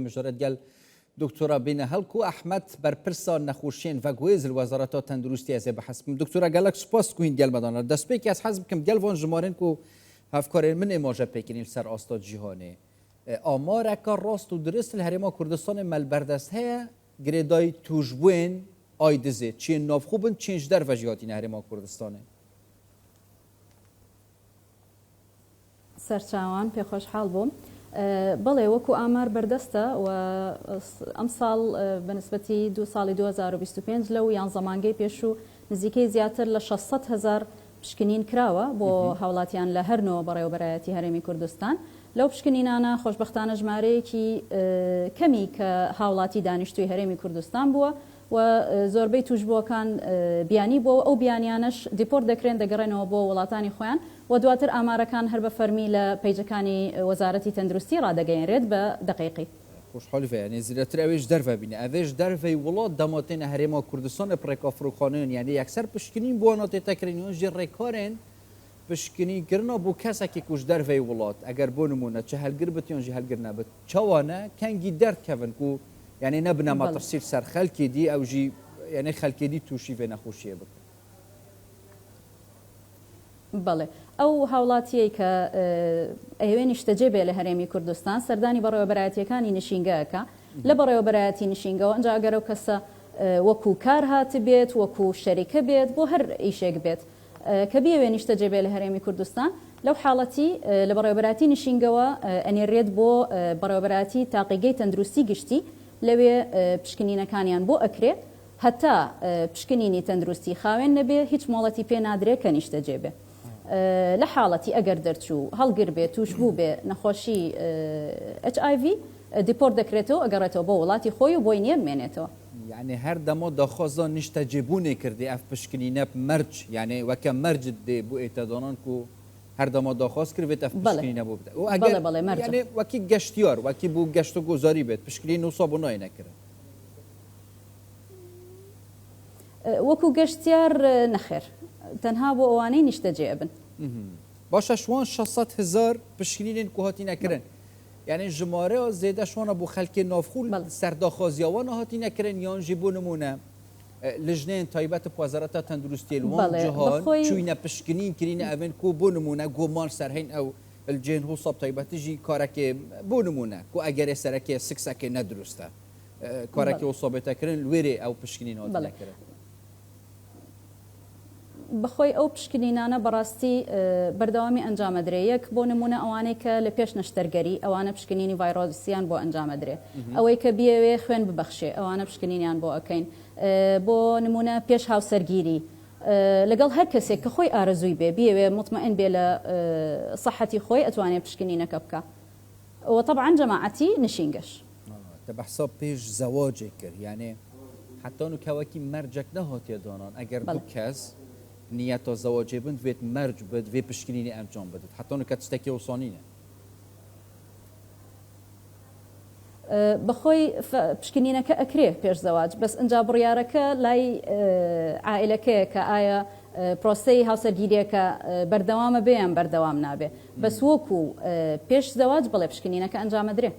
مجرد قال دكتورة بين هلكو أحمد برپرسا نخوشين وگویز الوزارات تندرستی از بحث دكتورة قال لك سپاس کوین گل مدانا دست پیکی از حزب کم گل وان جمارن کو هفکار من اماجه پیکنیل سر آستاد جهانه آمار اکار راست و درست الهرما کردستان ملبردست هیا گریدای توجبوین آیدزه چین ناف خوبن چینج در وجیهاتی نهرما کردستانه سەرچاوان پێخۆش حاڵ بووم بەڵێ وەکو ئامار بەردەستە و ئەم ساڵ بەنسبەتی دو ساڵی 2025 لەو یان زەمانگەی پێش و نزیکەی زیاتر لە 600,000 پشکنین کراوە بۆ هاوڵاتیان لە هەرنەوە بەڕێوەبەرایەتی هەرێمی کوردستان لەو پشکنینانە خۆشبەختانە ژمارەیەکی کەمی کە هاوڵاتی دانیشتووی هەرێمی کوردستان بووە و زۆربەی توشبووەکان بیانی بۆ ئەو بیانیانش دیپۆرت دەکرێن دەگەڕێنەوە بۆ وڵاتانی خۆیان و دواتر ئامارەکان هەر بە فەرمی لە پەیجەکانی وەزارەتی تەندروستی ڕادەگەیەنرێت بە دقیقی. خوشحالی فیانی زیرەتر ئەوێش دەرڤە بینە ئەوێش دەرڤەی وڵات دەماتێنە هەرێما کوردستانە پڕێکا فروخانەیان یعنی یەکسەر پشکنین بۆ ناتێتەکردنیۆن ژێ ڕێکارێن پشکنینکردنا بۆ کەسێکی کوش دەرڤەی وڵات ئەگەر بۆ نمونە چه هەلگر بێت یان ژی هەلگر نەبێت چاوانە کەنگی دەرکەون و یعنی نەبنە مەترسیل سەر خەلکی دی ئەو ژی یعنی خەلکی دی تووشی vê nexweşiyê bikin. بەڵێ ئەو هاوڵاتیەی کە ئەوێ نیشتەجێ بێ لە هەرێمی کوردستان سەردانی بەڕێوەبەرایەتیەکانی نشینگەکە لە بەڕێوەبەرایەتی نشینگەوە ئەنجا ئەگەر ئەو کەسە وەکو کار هات بێت وەکو شەریکە بێت بۆ هەر ئیشێک بێت کە بیەوێ نیشتەجێ بێ لە هەرێمی کوردستان لەو حاڵەتی لە بەڕێوەبەراتی نشینگەوە ئەنێڕێت بۆ بەڕێوەبەراتی تاقیگەی تەندروستی گشتی لەوێ پشکنینەکانیان بۆ ئەکرێت هەتا پشکنینی تەندروستی خاوێن نەبێ هیچ مۆڵەتی پێ نادرێت کە نیشتەجێ بێ لە حاڵەتی ئەگەر دەرچوو هەڵگر بێت توش بوو بێ نەخۆشی HIV دیپۆرت دەکرێتەوە ئەگەڕێتەوە بۆ وڵاتی خۆی و بۆی نییە بمێنێتەوە یعنی هەر دەما داخوازان نیشتەجێبوونێ کردی ئەف پشکنینە مەرج یعنی وەکە مەرجت دێ بۆ ئێتەدانان و هەر دەما داخواست کردێت ئەف پشکنینە بۆ بدە یعنی وەکی گەشتیار وەکی بوو گەشت و گۆزاری بێت پشکنین و سابۆ نای نەکرد وەکو گەشتیار نەخێر تەنها بۆ ئەوانەی نیشتەجێ بن باشە شوان 600,000 پشکنینên ku hatî nekirin yani jimare zêde şwana bû xelkê navxûl serdaxwaziyawan hatî nekirin yan jî bû nimûne li jinên taybet wezareta tenduristiyê li wan cihan çûyîne pişkinîn kirîne evên ku bû nimûne goman serhên ew li cihên hûsab taybetî jî karekê bû nimûne ku egerê serekê siksekê nedurist e karekê wî te kirin li wêrê ew pişkinîn hatî nekirin بەخۆی ئەو پشکنینانە بەڕاستی بەردەوامی ئەنجامەدرێ یەک بۆ نمونە ئەوانەی کە لە پێش نەشتەرگەری ئەوانە پشکنینی ڤایرۆسیان بۆ ئەنجامەدرێ ئەوەی کە بیەوێ خوێن ببەخشێ ئەوانە پشکنینیان بۆ ئەەکەین بۆ نمونە پێش هاوسەرگیری لەگەڵ هەر کەسێک کە خۆی ئارەزووی بێ بیەوێ مطمئن بێ لە سەحەتی خۆی ئەتوانێت پشکنینەکە بکە ئەوە طبعا جەماعەتی نشینگەش تەبەحسا پێش زەواجێ کرد یعنی حتا و کەوەکی مەرجێک نەهاتیە دانان ئەگەر دوو کەس نیەتە زەواجێ بن دوێت مەرج بێت دوێ پشکنینی ئەنجام بدات حتا کە تشتێکی وسانینە بەخۆی پشکنینەکە ئەکرێ پێش زەواج بەس ئەنجا بڕیارەکە لای عائلەکەیە کە ئایا پرۆسەی هاوسەرگیریەکە بەردەوامە بێیان بەردەوام نابێ بەس وەکو پێش زەواج بڵێ پشکنینەکە ئەنجامەدرێ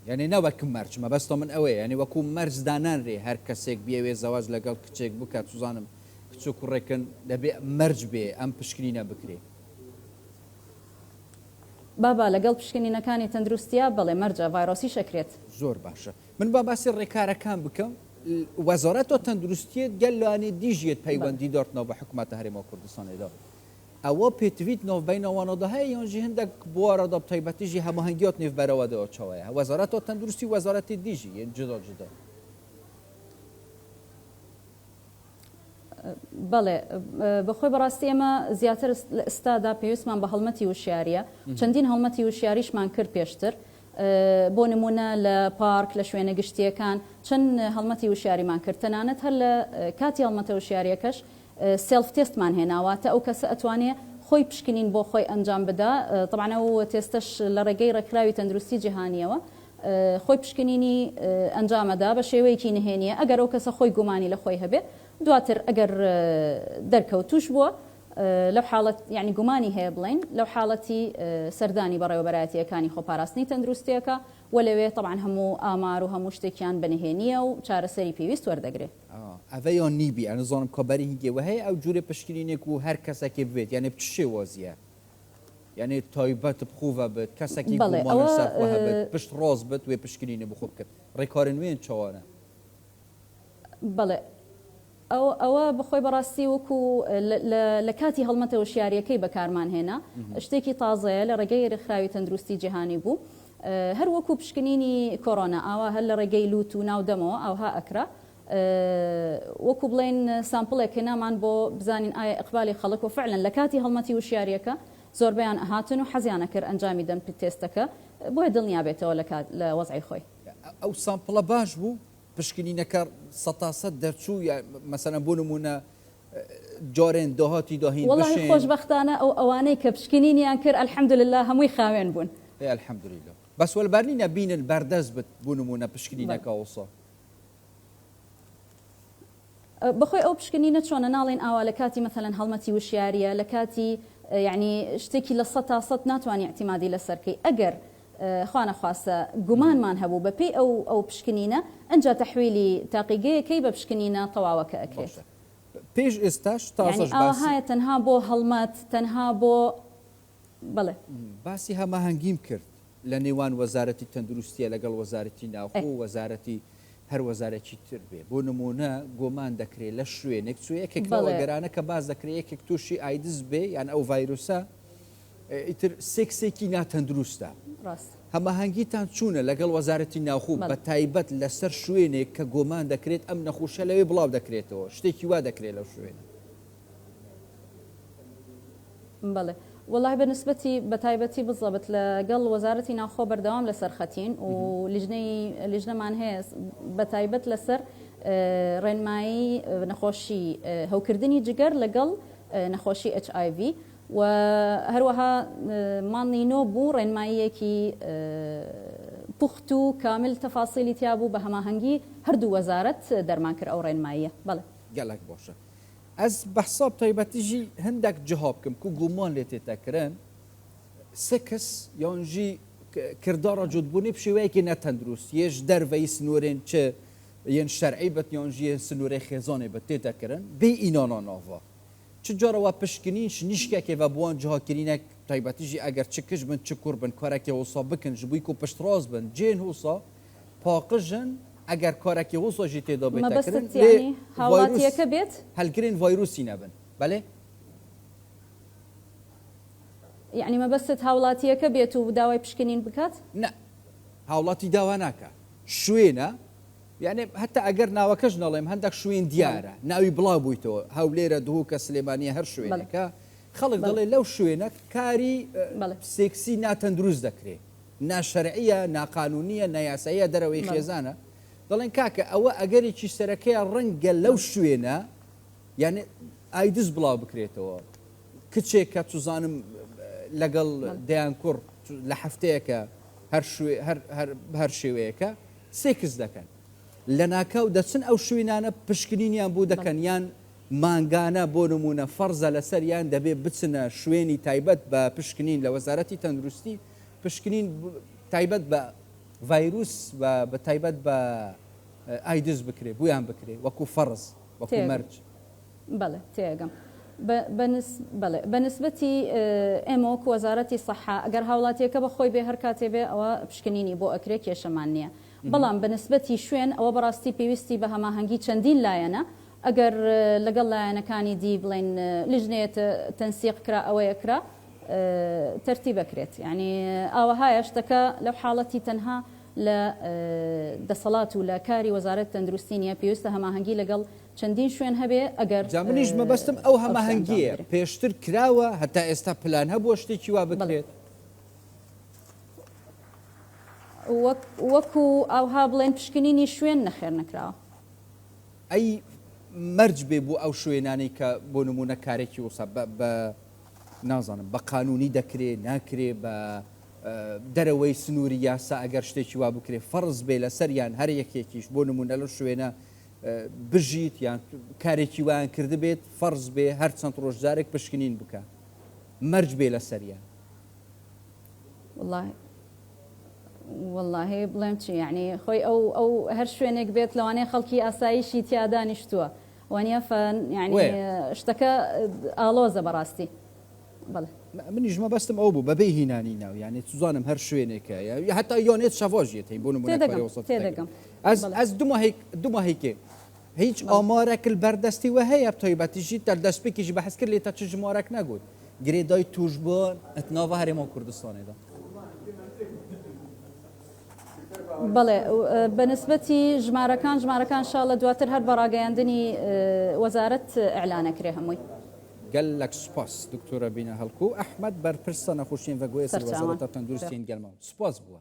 یعنی نەوەکم مەرجمە بەستە من ئەوەیە ینی وەکو مەرج دانانرێ هەر کەسێک بیاوێ زەواج لەگەڵ کچێک بکات سوزانم کچ و کوڕێکن دەبێ مەرج بێ ئەم پشکنینە بکرێ بابا لەگەڵ پشکنینەکانی تەندروستیە بەڵێ مەرجە ڤایرۆسی شەکرێت زۆر باشە من با باسی ڕێکارەکان بکەم وەزارەتە تەندروستیت گەل لەوانێ دیژێت پەیوەندی دارتنەوە بە حکوومەتە هەرێما کوردستانێدا ئەوە پێتویت ناوبەینەوانەدا هەیە یانژی هەندێک بوارەدا تایبەتیژی هەماهەنگیات نێو بەرەوەدەوە چاوەیە وەزارەتە تەندروستی وەزارەتی دیژی یەن جدا جدا بەڵێ بەخۆی بەڕاستی ئێمە زیاتر لە ئێستادا پێویستمان بە هەڵمەتی وشیاریە چەندین هەڵمەتی وشیاریشمان کرد پێشتر بۆ نمونە لە پارک لە شوێنە گشتیەکان چەند هەڵمەتی وشیاریمان کرد تەنانەت هەر لە کاتی هەڵمەتە وشیاریەکەش سێلف تێستمان هێناواتە ئەو کەسە ئەتوانێت خۆی پشکنین بۆ خۆی ئەنجام بدا طبعا ئەو تێستەش لە ڕێگەی ڕێکخراوی تەندروستی جیهانیەوە خۆی پشکنینی ئەنجامەدا بە شێوەیەکی نهێنیە ئەگەر ئەو کەسە خۆی گومانی لە خۆی هەبێت دواتر ئەگەر دەرکەوتوش بووە لەو حاڵەت یعنی گومانی هەیە بڵین لەو حاڵەتی سەردانی بەڕێوەبەرایەتیەکانی خۆپاراستنی تەندروستیەکە و لەوێ طبعا هەموو ئامار و هەموو شتێکیان بنهێنیە و چارەسەری پێویست وەردەگرێت. ئەvەیان نیبی ئەنزانم کۆبەری هینگێوە هەیە ئەو جوورێ پشکنینێک و هەر کەسێکی بێت یعنی بچ شێوازیە یعنی تایبەت بخوڤە بێت کەسێکی گومانە سەرخوا بێت پشت ڕاز بێت وێ پشکنینێ بخۆ بکرد ڕێکارن وێن چاوانە. بەڵێ ئەوە بخۆی بەڕاستی وەکو لە کاتی هەڵمەتە وشیاریەکەی بەکارمان هێنا شتێکی تازەیە لە ڕێگەی ڕێکخراوی تەندروستی جیهانی بوو هەر وەکو پشکنینی کۆڕۆنا ئاوا هەر لە ڕێگەی لوت و ناودەمەوە ئەوها ئەکرا وەکو بڵێن سامپڵێک هێنامان بۆ بزانین ئایا ئەقبالی خەڵک و فعلا لە کاتی هەڵمەتی وشیاریەکە زۆربیان ئەهاتن و حەزیانە کرد ئەنجامی دەم تێستەکە بۆیە دڵنیا بێتەوە لە وەزعی خۆی. ئەو سامپڵە باش بوو پشکنینەکە سەتاسەد دەرچوو مەسەلەن بۆ نمونە جارێن داهاتی داهین وەڵاهی خۆشبەختانە ئەو ئەوانەی کە پشکنینیان کرد ئەلحەمدولله هەمووی خاوێن بوون. الحەمدولله بەس وەلبەرنینە بینن بەردەست بێت بۆ نمونە پشکنینەکە وسا بخۆی ئەو پشکنینە چۆنە ناڵێن ئاوا لە کاتی مەثەلەن هەڵمەتی وشیاریە لە کاتی یعنی شتێکی لە 100% ناتوانانی اعتیمادی لەسەرکەی ئەگەر خوانە خواستە گومانمان هەبوو بە پێی ئەو پشکنینە ئەنجا تەحویلی تاقیگەیەکەی بە پشکنینە تەواوەکە ئەکرێت. پێش ئێستاش تازەش ئاهایە تەنها بۆ هەڵمەت تەنها بۆ بڵێ باسی هەماهەنگیم کرد لە نێوان وەزارەتی تەندروستیە لەگەڵ وەزارەتی ناوخۆ و وەزارەتی هەر وەزارەتی تر بێ بۆ نمونە گۆمان دەکرێت لە شوێنێک یەکێکەوە گەرانە کە باز دەکرێت یەکێک تووشی ئایدز بێ یان ئەو ڤایرۆسە ئیتر سێکسێکی ناتەندروستە هەماهەنگیتان چوونە لەگەڵ وەزارەتی ناوخۆ بە تایبەت لەسەر شوێنێک کە گۆمان دەکرێت ئەم نەخۆشە لەوێ بڵاو دەکرێتەوە شتێکی وا دەکرێت لەو شوێنە. بەڵێ والله بنسبەتی بە تایبەتی بزەبت لەگەڵ وەزارەتی ناوخۆ بەردەوام لەسەر خەتین و لیژنەمان هەیە بە تایبەت لەسەر ڕێنمایی نەخۆشی هەوکردنی جگەر لەگەڵ نەخۆشی HIV و هەروەها مانینۆ بوو ڕێنماییەکی پوخت و کامل تەفاسیلی تیا بوو بە هەماهەنگی هەردوو وەزارەت دەرمان کرد ئەو ڕێنماییە. بەڵێ گەلک باشە ئەس بەحساب تایبەتیژی هەندێک جەها بکەم و گومان لێ تێتەکردن سێ کەس یانژی کردارە جوتبوونی بشێوەیەکی نەتەندروست یەش دەرڤەی سنوورێن چ یەن شەرعی بەت یانژی سنوورەی خێزانێ بە تێتەکردن بێ ئینانە ناڤە چ جارەوە پشکنینش نیشکێکێ بە بوان جەهاکردینێک تایبەتیژی ئەگەر چ کش بن چ کوور بن کارێکی وسا بکن ji بووی و پشتڕاز بن جێن وسا پاقژن ئەگەر کارێکی وساژی تێدا بێتەکردن هاوڵاتیەکە بێت هەلگرین ڤایرۆسی نەبن بەڵێ یعنی مەبەستت هاوڵاتیەکە بێت و داوای پشکنین بکات؟ نه هاوڵاتی داوا ناکە شوێنە یعنی هەتا ئەگەر ناوەکەش نەڵێم هەندێک شوێن دیارە ناوی بڵاو بوویتەوە هەولێرە دوو کە سلێمانیە هەر شوێنەکە خەڵک دەڵێ لەو شوێنە کاری سێکسی ناتەندروست دەکرێت ناشەرعیە ناقانونیە نایاساییە دەرەوەی خێزانە دەڵێن کاکە ئەوە ئەگەرێکی سەرەکەیە ڕەنگە لەو شوێنە یعنی ئایدز بڵاو بکرێتەوە کچێک کە توزانم لەگەڵ دەیان کوڕ لە هەفتەیەکە هەر شێوەیەکە سێکس دەکەن لە ناکاو دەچن ئەو شوێنانە پشکنینیان بوو دەکەن یان مانگانە بۆ نمونە فەرزە لەسەر یان دەبێ بچنە شوێنی تایبەت بە پشکنین لە وەزارەتی تەندروستی پشکنین تایبەت بە ڤایرۆس بە تایبەت بە ئایدز بکرێ بویان بکرێ وەکو فەرز وەکو مەرج. بەڵێ تێگەم بە نسبەتی ئێمە وەکو وەزارەتی سەحا ئەگەر هاوڵاتیەکە بە خۆی بێ هەر کاتێ بێ ئەوە پشکنینی بۆ ئەکرێ کێشەمان نییە بەڵام بە نسبەتی شوێن ئەوە بەڕاستی پێویستی بە هەماهەنگی چەندین لایەنە ئەگەر لەگەڵ لایەنەکانی دی بڵێن لیژنێت تەنسیق کرا ئەوەیە کرا تەرتیب بکرێت یعنی ئاوەهایە شتەکە لەو حاڵەتی تەنها لە دەسەڵات و لە کاری وەزارەت تەندروستی نیە پێویستە هەماهەنگی لەگەڵ چەندین شوێن هەبێ ئەگەر منیش مەبەستم ئەو هەماهەنگیە پێشتر کراوە هەتا ئێستا پلان هەبووە شتێکی وا بکرێت وەکو ئەوها بڵێن پشکنینی شوێن نەخێر نەکراوە ئەی مەرج بێ بوو ئەو شوێنانەی کە بۆ نمونە کارێکی وسا بە نازانم بە قانونی دەکرێ ناکرێ بە دەرەوەی سنووری یاسا ئەگەر شتێکی وا بکرێ فەرز بێ لەسەریان هەر یەکێکیش بۆ نمونە لە شوێنە بژیت یان کارێکی وان کرده بێت فەرز بێ هەر چەند ڕۆژجارێک پشکنین بکە مەرج بێ لە سەریە والله بڵێم چی یعنی خۆی ئەو هەر شوێنێک بێت لەوانەیە خەڵکی ئاساییشی تیا دانیشتووە وانە یعنی شتەکە ئالۆزە بەڕاستی بەڵێ منیژمە بەستم ئەو بوو بەبێ هینانی ناو یعنی توزانم هەر شوێنێکە حتا یۆنێت شەڤۆژیێت هەی بۆ تێدەگەم ئەس دوماهیکێ هیچ ئامارێکل بەردەستی وە هەیە تایبەتیژی دەستپێکیژی بەحەز کرد لێتە چ ژمارەك نەگوت گرێدای توشبوون ئەتناوە هەرێمە کوردستانێدا بەڵێ بەنسبەتی ژمارەکان شاڵە دواتر هەر بەڕاگەیاندنی وەزارەت ئەعلانەکرێ هەمووی گەلک سوپاس دکتۆرە بینە هەڵکو ئەحمەد بەرپرسە نەخۆشیین ڤەگوێ سەر وەزارەتە تەندروستیین گەلمەوە سوپاس بووە